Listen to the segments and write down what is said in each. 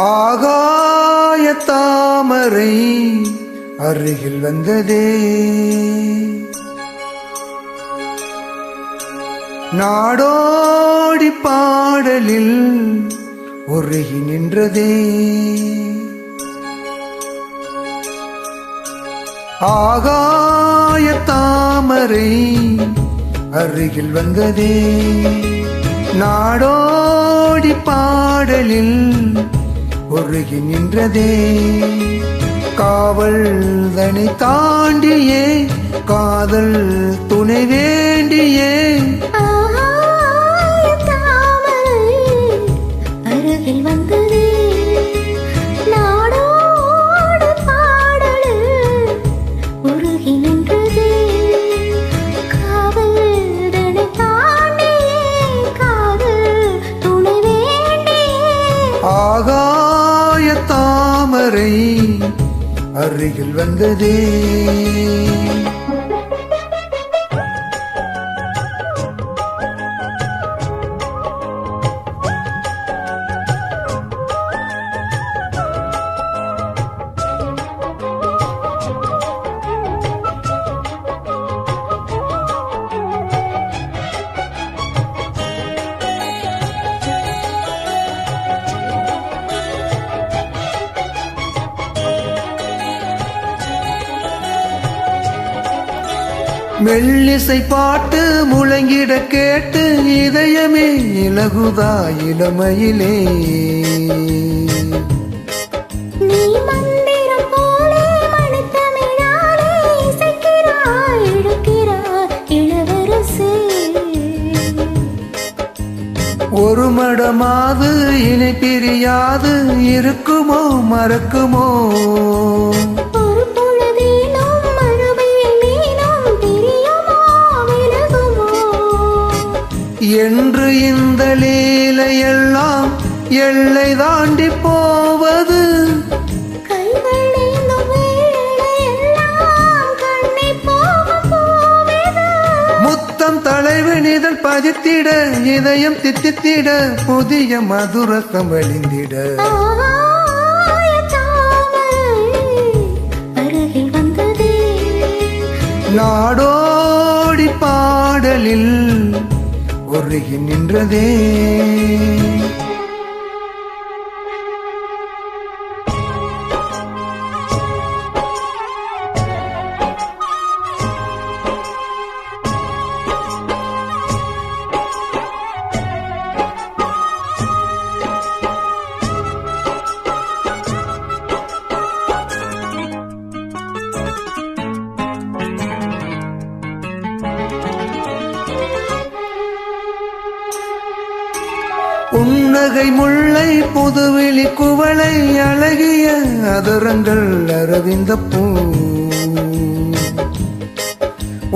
ஆகாய தாமரை அருகில் வந்ததே, நாடோடி பாடலில் உருகி நின்றதே. ஆகாய தாமரை அருகில் வந்ததே, நாடோடி பாடலில் உருகி நின்றதே. காவல் தனை தாண்டியே காதல் துணை வேண்டியே, அருகில் வந்ததே, நாடோடு பாடலில் உருகி நின்றதே. காவல் தனை தாண்டியே காதல் துணை வேண்டியே. ஆகாய தாமரை அருகில் வந்ததே. மெல்லிசை பாட்டு முழங்கிட கேட்டு இதயமே இலகுதா இளமையிலே. நீ மந்திரம் போலே மணித்தமிழாலே இசைக்கிறாய் இழுக்கிறாய் இளவரசே. ஒரு மடமாது இணை பிரியாது இருக்குமோ மறக்குமோ, என்று இந்த லீலையெல்லாம் எல்லை தாண்டி போவது. முத்தம் தலைவனிதழ் பதித்திட இதயம் தித்தித்திட புதிய மதுரசம் வழிந்திட. அருகில் வந்ததே, நாடோடி பாடலில் உருகி நின்றதே. புன்னகை முல்லை புதுவிழி குவளை அழகிய அதரங்கள் அரவிந்த பூ.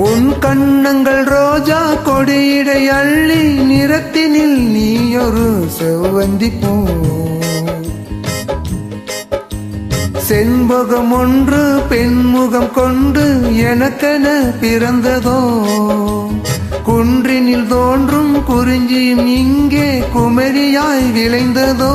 உன் கண்ணங்கள் ரோஜா கொடியிடை அள்ளி நிறத்தினில் நீயொரு செவ்வந்தி பூ. செண்பகம் ஒன்று பெண்முகம் கொண்டு எனக்கென பிறந்ததோ, குன்றினில் தோன்றும் குறிஞ்சியும் இங்கே குமரியாய் விளைந்ததோ.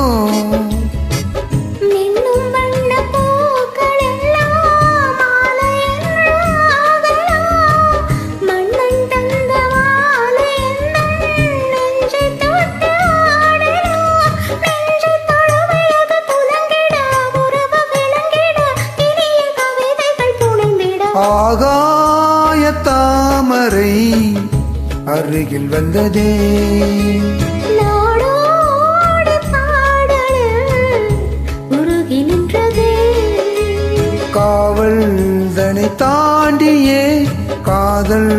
ஆகாய தாமரை அருகில் வந்ததே, நாடோடு பாடலில் உருகி நின்றதே. காவல் தனை தாண்டியே காதல்